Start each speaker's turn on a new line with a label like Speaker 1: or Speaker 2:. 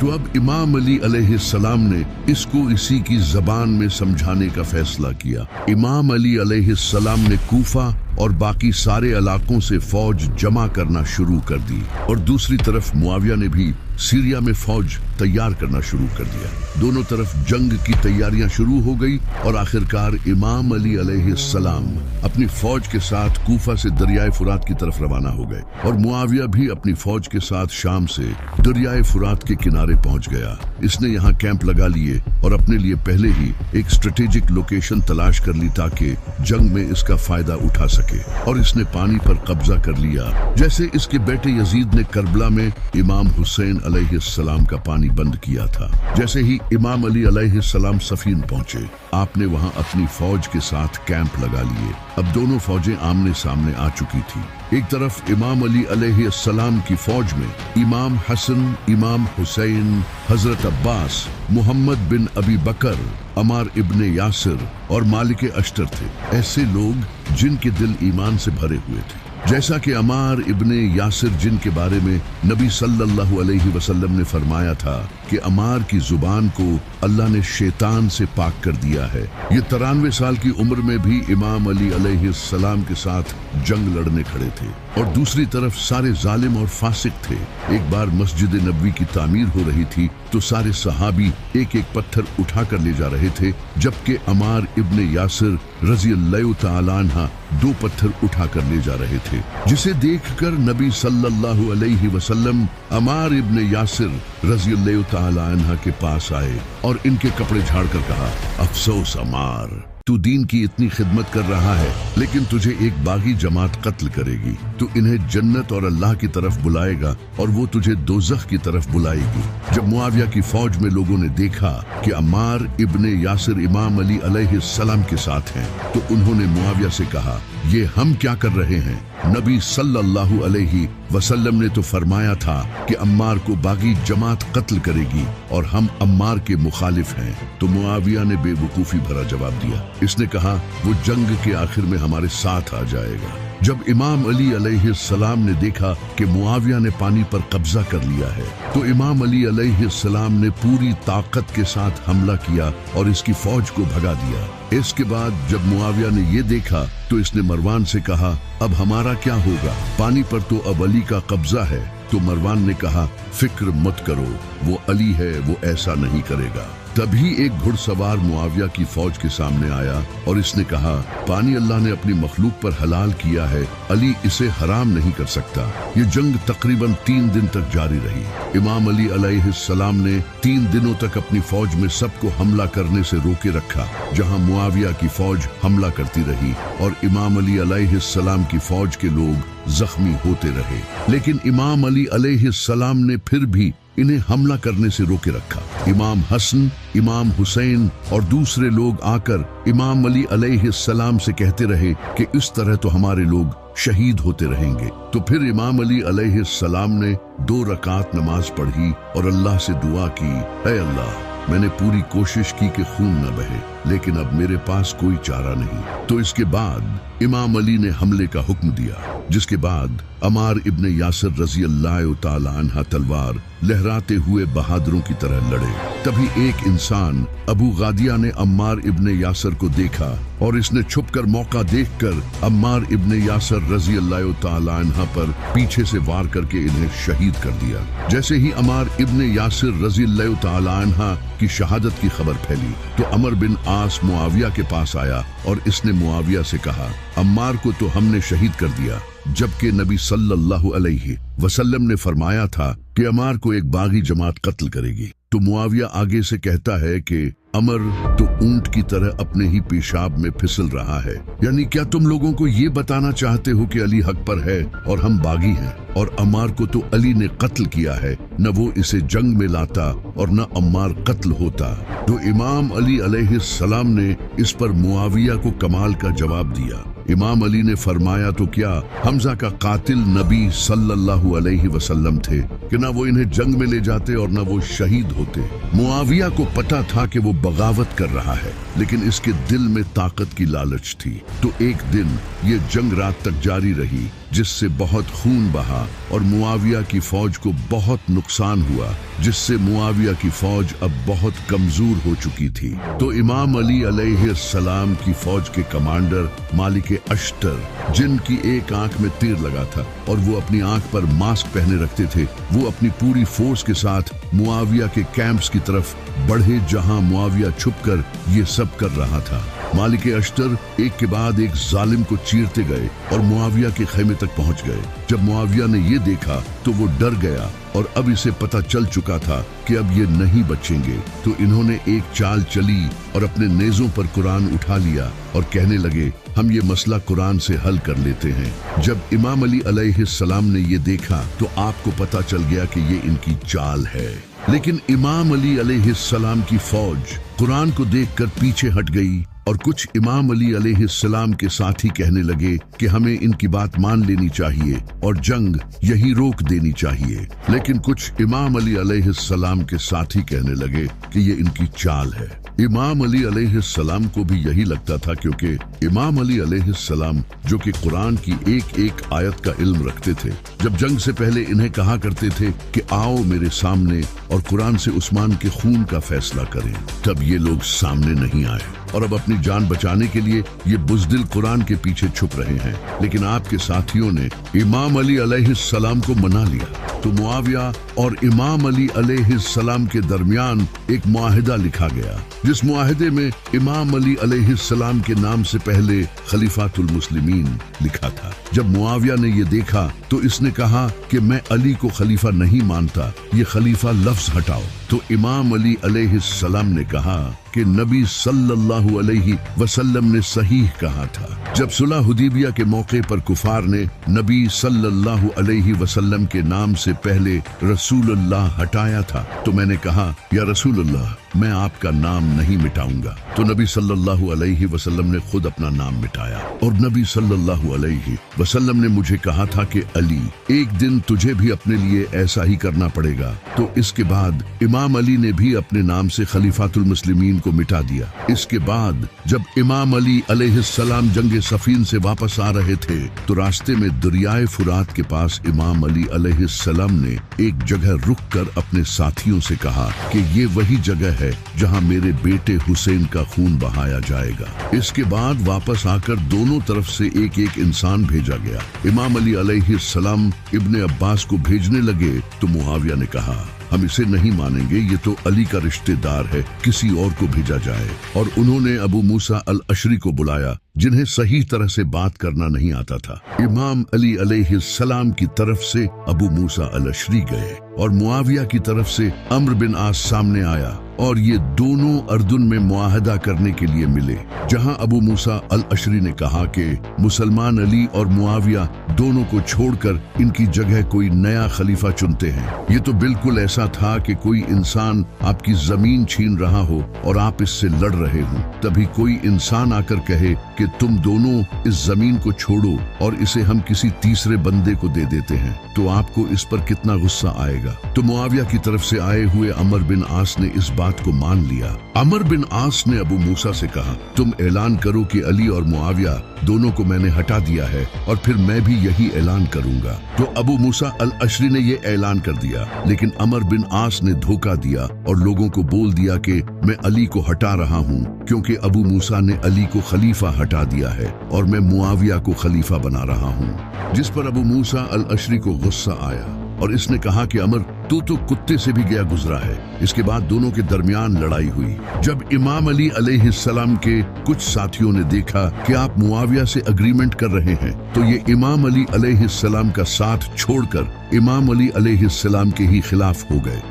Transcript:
Speaker 1: तो अब इमाम अली अलैहिस्सलाम ने इसको इसी की जबान में समझाने का फैसला किया। इमाम अली अलैहिस्सलाम ने कूफा और बाकी सारे इलाकों से फौज जमा करना शुरू कर दी और दूसरी तरफ मुआविया ने भी सीरिया में फौज तैयार करना शुरू कर दिया। दोनों तरफ जंग की तैयारियां शुरू हो गई और आखिरकार इमाम अली अलैहिस्सलाम अपनी फौज के साथ कूफा से दरियाए फुरात की तरफ रवाना हो गए और मुआविया भी अपनी फौज के साथ शाम से दरियाए फुरात के किनारे पहुंच गया। इसने यहाँ कैंप लगा लिए और अपने लिए पहले ही एक स्ट्रेटेजिक लोकेशन तलाश कर ली ताकि जंग में इसका फायदा उठा सके और इसने पानी पर कब्जा कर लिया। जैसे इसके बेटे यजीद ने करबला में इमाम हुसैन अलैहिस्सलाम का पानी बंद किया था। जैसे ही इमाम अली अलैहिस्सलाम सफीन पहुंचे, आपने वहां अपनी फौज के साथ कैंप लगा लिए। अब दोनों फौजें आमने सामने आ चुकी थी। एक तरफ इमाम अली अलैहिस्सलाम की फौज में इमाम हसन, इमाम हुसैन, हजरत अब्बास, मोहम्मद बिन अबी बकर, अमार इब्ने यासिर और मालिक अश्तर थे। ऐसे लोग जिनके दिल ईमान से भरे हुए थे। जैसा कि अमार इब्ने यासिर, जिनके बारे में नबी सल्लल्लाहु अलैहि वसल्लम ने फरमाया था कि अमार की जुबान को अल्लाह ने शैतान से पाक कर दिया है। ये 93 साल की उम्र में भी इमाम अली अलैहिस्सलाम के साथ जंग लड़ने खड़े थे और दूसरी तरफ सारे जालिम और फासिक थे। एक बार मस्जिद नबवी की तामीर हो रही थी तो सारे सहाबी एक एक पत्थर उठा कर ले जा रहे थे, जबकि अमार इब्ने यासिर रज़ियल्लाहु तआला अन्हा 2 पत्थर उठा कर ले जा रहे थे, जिसे देखकर नबी सल्लल्लाहु अलैहि वसल्लम अमार इब्ने यासिर रज़ियल्लाहु तआला अन्हा के पास आए और इनके कपड़े झाड़कर कहा, अफसोस अमार, तू दीन की इतनी खिदमत कर रहा है लेकिन तुझे एक बागी जमात कत्ल करेगी। तू इन्हें जन्नत और अल्लाह की तरफ बुलाएगा और वो तुझे दोज़ख की तरफ बुलाएगी। जब मुआविया की फौज में लोगों ने देखा कि अम्मार इब्ने यासिर इमाम अली अलैहिस्सलाम के साथ हैं तो उन्होंने मुआविया से कहा, ये हम क्या कर रहे हैं? नबी सल्लल्लाहु अलैहि वसल्लम ने तो फरमाया था कि अम्मार को बागी जमात कत्ल करेगी और हम अम्मार के मुखालिफ हैं। तो मुआविया ने बेवकूफ़ी भरा जवाब दिया। इसने कहा, वो जंग के आखिर में हमारे साथ आ जाएगा। जब इमाम अली अलैहिस्सलाम ने देखा कि मुआविया ने पानी पर कब्जा कर लिया है तो इमाम अली अलैहिस्सलाम ने पूरी ताकत के साथ हमला किया और इसकी फौज को भगा दिया। इसके बाद जब मुआविया ने ये देखा तो इसने मरवान से कहा, अब हमारा क्या होगा? पानी पर तो अब अली का कब्जा है। तो मरवान ने कहा, फिक्र मत करो, वो अली है, वो ऐसा नहीं करेगा। तभी एक घुड़सवार मुआविया की फौज के सामने आया और इसने कहा, पानी अल्लाह ने अपनी मखलूक पर हलाल किया है, अली इसे हराम नहीं कर सकता। ये जंग तकरीबन 3 दिन तक जारी रही। इमाम अली अलैहिस्सलाम ने 3 दिनों तक अपनी फौज में सबको हमला करने से रोके रखा, जहां मुआविया की फौज हमला करती रही और इमाम अली अलैहिस्सलाम की फौज के लोग जख्मी होते रहे। लेकिन इमाम अली अलैहिस्सलाम ने फिर भी इन्हें हमला करने से रोके रखा। इमाम हसन, इमाम हुसैन और दूसरे लोग आकर इमाम अली अलैहिस्सलाम से कहते रहे कि इस तरह तो हमारे लोग शहीद होते रहेंगे। तो फिर इमाम अली अलैहिस्सलाम ने 2 रकात नमाज पढ़ी और अल्लाह से दुआ की, ऐ अल्लाह, मैंने पूरी कोशिश की कि खून न बहे, लेकिन अब मेरे पास कोई चारा नहीं। तो इसके बाद इमाम अली ने हमले का हुक्म दिया, जिसके बाद अमार इब्ने यासिर रज़ियल्लाहु तआला अन्हा तलवार लहराते हुए बहादुरों की तरह लड़े। तभी एक इंसान अबू गादिया ने अम्मार इब्ने यासिर को देखा और इसने छुपकर मौका देखकर अम्मार इब्ने यासिर रज़ियल्लाहु तआला अन्हा पर पीछे से वार करके इन्हें शहीद कर दिया। जैसे ही अम्मार इब्ने यासिर रज़ियल्लाहु तआला अन्हा की शहादत की खबर फैली तो अमर बिन आस मुआविया के पास आया और इसने मुआविया से कहा, अम्मार को तो हमने शहीद कर दिया, जबकि नबी सल्लल्लाहु अलैहि वसल्लम ने फरमाया था कि अमार को एक बागी जमात कत्ल करेगी। तो मुआविया आगे से कहता है कि अमर तो ऊंट की तरह अपने ही पेशाब में फिसल रहा है। यानी क्या तुम लोगों को ये बताना चाहते हो कि अली हक पर है और हम बागी हैं? और अम्मार को तो अली ने कत्ल किया है, न वो इसे जंग में लाता और न अम्मार कत्ल होता। तो इमाम अली अलैहिस्सलाम ने इस पर मुआविया को कमाल का जवाब दिया। इमाम अली ने फरमाया, तो क्या हमजा का कातिल नबी सल्लल्लाहु अलैहि वसल्लम थे कि ना वो इन्हें जंग में ले जाते और ना वो शहीद होते। मुआविया को पता था कि वो बगावत कर रहा है, लेकिन इसके दिल में ताकत की लालच थी। तो एक दिन ये जंग रात तक जारी रही जिससे बहुत खून बहा और मुआविया की फौज को बहुत नुकसान हुआ, जिससे मुआविया की फौज अब बहुत कमजोर हो चुकी थी। तो इमाम अली अलैहिस्सलाम की फौज के कमांडर मालिक अश्तर, जिनकी एक आंख में तीर लगा था और वो अपनी आंख पर मास्क पहने रखते थे, वो अपनी पूरी फोर्स के साथ मुआविया के कैंप्स की तरफ बढ़े, जहां मुआविया छुपकर ये सब कर रहा था। मालिक अश्तर एक के बाद एक जालिम को चीरते गए और मुआविया के खेमे तक पहुंच गए। जब मुआविया ने ये देखा तो वो डर गया और अब इसे पता चल चुका था कि अब ये नहीं बचेंगे। तो इन्होंने एक चाल चली और अपने नेज़ों पर कुरान उठा लिया और कहने लगे, हम ये मसला कुरान से हल कर लेते हैं। जब इमाम अली अलैहिस्सलाम ने ये देखा तो आपको पता चल गया कि ये इनकी चाल है। लेकिन इमाम अली अलैहिस्सलाम की फौज कुरान को देखकर पीछे हट गई और कुछ इमाम अली अलैहिस्सलाम के साथी कहने लगे कि हमें इनकी बात मान लेनी चाहिए और जंग यही रोक देनी चाहिए। लेकिन कुछ इमाम अली अलैहिस्सलाम के साथी कहने लगे कि ये इनकी चाल है। इमाम अली अलैहिस्सलाम को भी यही लगता था, क्योंकि इमाम अली अलैहिस्सलाम जो कि कुरान की एक एक आयत का इल्म रखते थे, जब जंग से पहले इन्हें कहा करते थे कि आओ मेरे सामने और कुरान से उस्मान के खून का फैसला करें, तब ये लोग सामने नहीं आए और अब अपनी जान बचाने के लिए ये बुज़दिल कुरान के पीछे छुप रहे हैं। लेकिन आपके साथियों ने इमाम अली अलैहिस्सलाम को मना लिया। तो मुआविया और इमाम अली अलैहिस्सलाम के दरमियान एक मुआहिदा लिखा गया, जिस मुआहिदे में इमाम अली अलैहिस्सलाम के नाम से पहले खलीफातुल मुस्लिमीन लिखा था। जब मुआविया ने ये देखा तो इसने कहा कि मैं अली को खलीफा नहीं मानता, ये खलीफा लफ्ज हटाओ। तो इमाम अली अलैहिस्सलाम ने कहा कि नबी सल्लल्लाहु अलैहि वसल्लम ने सही कहा था। जब सुलह हुदैबिया के मौके पर कुफार ने नबी सल्लल्लाहु अलैहि वसल्लम के नाम से पहले रसूलुल्लाह हटाया था, तो मैंने कहा, या रसूलुल्लाह, मैं आपका नाम नहीं मिटाऊंगा। तो नबी सल्लल्लाहु अलैहि वसल्लम ने खुद अपना नाम मिटाया और नबी सल्लल्लाहु अलैहि वसल्लम ने मुझे कहा था कि अली, एक दिन तुझे भी अपने लिए ऐसा ही करना पड़ेगा। तो इसके बाद इमाम अली ने भी अपने नाम से खलीफातुल मुस्लिमीन को मिटा दिया। इसके बाद जब इमाम अली अलैहिस्सलाम जंगे सफीन से वापस आ रहे थे तो रास्ते में दरियाए फुरात के पास इमाम अली अलैहिस्सलाम ने एक जगह रुक कर अपने साथियों से कहा कि ये वही जगह है जहां मेरे बेटे हुसैन का खून बहाया जाएगा। इसके बाद वापस आकर दोनों तरफ से एक एक इंसान भेजा गया। इमाम अली अलैहिस्सलाम इब्ने अब्बास को भेजने लगे तो मुआविया ने कहा, हम इसे नहीं मानेंगे, ये तो अली का रिश्तेदार है, किसी और को भेजा जाए। और उन्होंने अबू मूसा अल अशरी को बुलाया, जिन्हें सही तरह से बात करना नहीं आता था। इमाम अली अलैहिस्सलाम की तरफ से अबू मूसा अल अशरी गए और मुआविया की तरफ से अम्र बिन आस सामने आया और ये दोनों अर्दुन में मुआहदा करने के लिए मिले, जहां अबू मूसा अल अशरी ने कहा कि मुसलमान अली और मुआविया दोनों को छोड़कर इनकी जगह कोई नया खलीफा चुनते हैं। ये तो बिल्कुल ऐसा था कि कोई इंसान आपकी जमीन छीन रहा हो और आप इससे लड़ रहे हो, तभी कोई इंसान आकर कहे कि तुम दोनों इस जमीन को छोड़ो और इसे हम किसी तीसरे बंदे को दे देते हैं, तो आपको इस पर कितना गुस्सा आएगा। तो मुआविया की तरफ से आए हुए अमर बिन आस ने इस बात को मान लिया। अमर बिन आस ने अबू मूसा से कहा, तुम ऐलान करो कि अली और मुआविया दोनों को मैंने हटा दिया है और फिर मैं भी यही ऐलान करूंगा। तो अबू मूसा अल अशरी ने ये ऐलान कर दिया, लेकिन अमर बिन आस ने धोखा दिया और लोगों को बोल दिया कि मैं अली को हटा रहा हूँ, क्योंकि अबू मूसा ने अली को खलीफा हटा दिया है और मैं मुआविया को खलीफा बना रहा हूँ। जिस पर अबू मूसा अल अशरी को गुस्सा आया और इसने कहा कि अमर, तू तो कुत्ते से भी गया गुजरा है। इसके बाद दोनों के दरमियान लड़ाई हुई। जब इमाम अली अलैहिस्सलाम के कुछ साथियों ने देखा कि आप मुआविया से अग्रीमेंट कर रहे हैं, तो ये इमाम अली अलैहिस्सलाम का साथ छोड़कर इमाम अली अलैहिस्सलाम के ही खिलाफ हो गए।